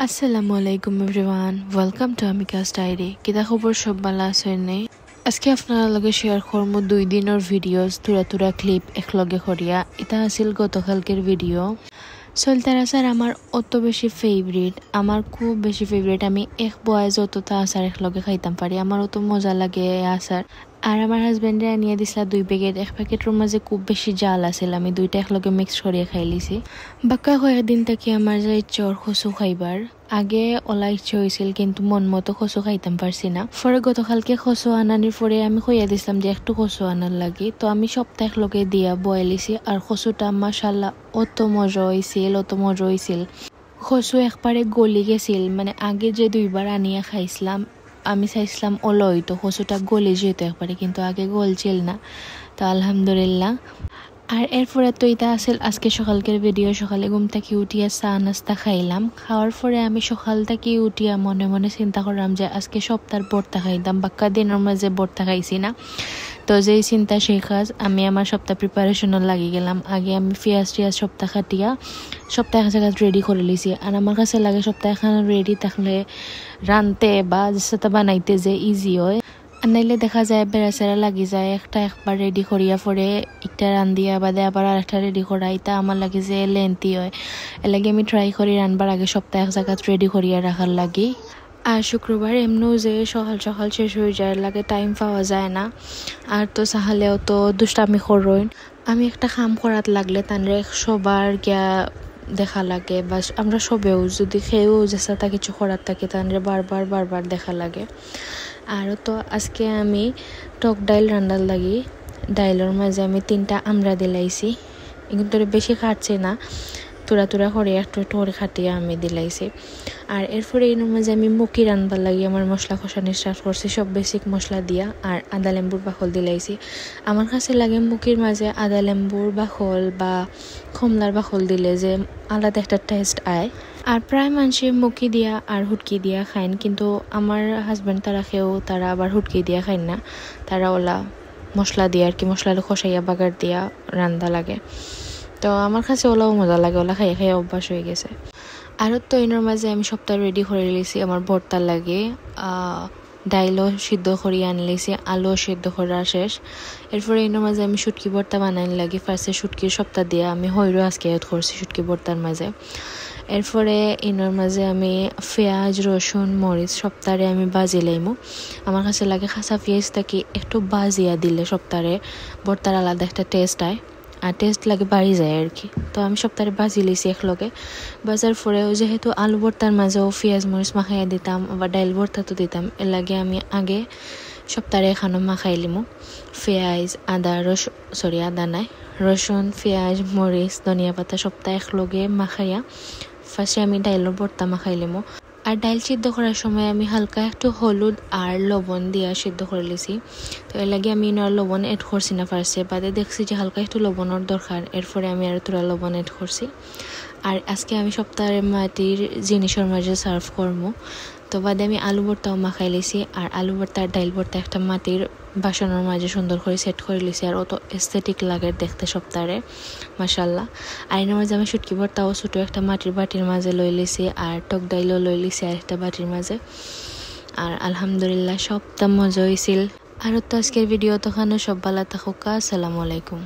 আসসালামু আলাইকুম everyone, welcome to আমিকাস diary. কিতা খবর, সব ভালো আছেন নে? আজকে আপনার লগে শেয়ার করবো 2 দিনের ভিডিওস, তুরা ক্লিপ একলগে করিয়া। এটা আছিল গতকালকের ভিডিও। সলতার আচার আমার অত বেশি ফেভারিট, আমার খুব বেশি ফেভারিট। আমি এক বয়স যতটা আচার একলগে খাইতাম পারি, আমার অত মজা লাগে আচার। আর আমার হাজবেন্ডে আনিয়ে দিছিলা 2 প্যাকেট। এক প্যাকেটের মাঝে খুব বেশি জাল আছিল, আমি 2টা একলগে মিক্স করিয়া খাই লিছি। বাক্কা কয়েকদিন থেকে আমার যে ইচ্ছা কচু খাইবার। আগে ওলা ইচ্ছে হয়েছিল, কিন্তু মন মতো কচু খাইতাম পারছি না। পরে গতকালকে কচু আনানির পরে আমি কইয়া দিছিলাম যে একটু কচু আনার লাগি। তো আমি সপ্তাহ একলগে দিয়া বয়েলিছি, আর কচুটা মাশাল্লাহ অত মজা হয়েছিল। কচু একবারে গলি গেছিল, মানে আগে যে 2বার আনিয়া খাইছিলাম আমি চাইছিলাম ওলো হইতো কচুটা গলে যেত একবারে, কিন্তু আগে গলছিল না। তো আলহামদুলিল্লাহ। আর এরপরে তো এটা আসল আজকে সকালকের ভিডিও। সকালে ঘুম থেকে উঠিয়া চা নাস্তা খাইলাম। খাওয়ার পরে আমি সকাল থেকে উঠিয়া মনে মনে চিন্তা করলাম যে আজকে সপ্তাহের ভর্তা খাইতাম, বাক্কা দিনের মাঝে ভর্তা খাইছি না। তো যেই চিন্তা সেই কাজ, আমি আমার সপ্তাহ প্রিপারেশনও লাগি গেলাম। আগে আমি পেঁয়াজ সপ্তাহ কাটিয়া সপ্তাহ এক জায়গায় রেডি করে লিছি। আর আমার কাছে লাগে সপ্তাহ এখানে রেডি থাকলে রানতে বা যেটা বানাইতে যে ইজি হয়। আর নাইলে দেখা যায় বেড়াচেরা লাগি যায়, একবার রেডি করিয়া পরে একটা রান্ধিয়া বাদে আবার আরেকটা রেডি করা, এটা আমার লাগে যে লেন্থি হয়। এর লাগে আমি ট্রাই করি রানবার আগে সপ্তাহ এক জায়গায় রেডি করিয়া রাখার লাগি। আর শুক্রবার এমনিও যে সকাল শেষ হয়ে যায়, লাগে টাইম পাওয়া যায় না। আর তো সাহালেও তো দুষ্টামি করইন। আমি একটা কাম করাত লাগলে তানরে সবার গিয়া দেখা লাগে, বা আমরা সবেও যদি খেয়েও যেটা কিছু করার থাকে তানরে বারবার দেখা লাগে। আর তো আজকে আমি টক ডাইল রান্নার লাগি। ডাইলের মাঝে আমি 3টা আমড়া দিলাইছি, কিন্তু বেশি খাটছে না, তুরা করে একটু করে খাটিয়ে আমি দিলাইছি। আর এরপরে এর মাঝে আমি মুখি রান্নার লাগি আমার মশলা কষানি স্টার্ট করছি, সব বেসিক মশলা দিয়া। আর আদা লেম্বুর বাখল দিলাইছি। আমার কাছে লাগে মুখির মাঝে আদা লেম্বুর বাখল বা কমলার বাখল দিলে যে আলাদা একটা টেস্ট আয়। আর প্রায় মানুষে মুখি দিয়া আর হুটকি দিয়া খাইন, কিন্তু আমার হাজব্যান্ড তারা আবার হুটকি দিয়া খাইন না, তারা ওলা মশলা দিয়া আর কি, মশলা কষাইয়া বাগার দিয়া রান্দা লাগে। তো আমার কাছে ওলাও মজা লাগে, ওলা খাইয়া অভ্যাস হয়ে গেছে। আর তো এনার মাঝে আমি সপ্তাহ রেডি করে লিছি আমার ভর্তার লাগে। ডাইলও সিদ্ধ করিয়া আনলেছি, আলুও সিদ্ধ করা শেষ। এরপরে এনার মাঝে আমি শুটকি ভর্তা বানাইন লাগি। ফার্স্টে শুটকির সপ্তাহ দিয়া আমি হইরও আজকে এড করছি শুটকি ভর্তার মাঝে। এরপরে এনার মাঝে আমি পেঁয়াজ রসুন মরিচ সপ্তাহে আমি বাজি লাইমু। আমার কাছে লাগে খাসা পেঁয়াজটাকে একটু বাজিয়া দিলে সপ্তাহে ভর্তার আলাদা একটা টেস্ট আয়, আর টেস্ট লাগে বাড়ি যায় আর কি। তো আমি সপ্তাহে বাজি লিছি একলগে। বাজার পরেও যেহেতু আলু ভর্তার মাঝেও পেঁয়াজ মরিচ মাখাইয়া দিতাম, আবার ডাইল ভর্তা তো দিতাম, এর লাগে আমি আগে সপ্তাহে এখানো মাখাই লিমু। পেঁয়াজ আদা নাই রসুন পেঁয়াজ মরিচ ধনিয়া পাতা সপ্তাহে একলগে মাখাইয়া ফার্স্টে আমি ডাইলের ভর্তা মাখাই লিমু। আর ডাইল সিদ্ধ করার সময় আমি হালকা একটু হলুদ আর লবণ দিয়া সিদ্ধ করে লিছি। তো এর লাগে আমি লবণ এড করছি না ফার্স্টে, বাদে দেখছি যে হালকা একটু লবণের দরকার, এরপরে আমি আর তোরা লবণ এড করছি। আর আজকে আমি সপ্তাহে মাটির জিনিসের মাঝে সার্ভ করবো। তো বাদে আমি আলু ভর্তাও মাখাই লিছি, আর আলু ভর্তা আর ডাইল ভর্তা একটা মাটির বাসনের মাঝে সুন্দর করে সেট করে লিছি, আর অত এস্থেটিক লাগে দেখতে সপ্তাহে মাশাল্লাহ। আর এর মাঝে আমি শুটকি ভর্তাও ছোটো একটা মাটির বাটির মাঝে লই লিছি, আর টক ডাইলও লই লিছি আর একটা বাটির মাঝে। আর আলহামদুলিল্লাহ সপ্তাহ মজা হয়েছিল। আর তো আজকের ভিডিও তখন সব ভালো থাকুক। আসসালামু আলাইকুম।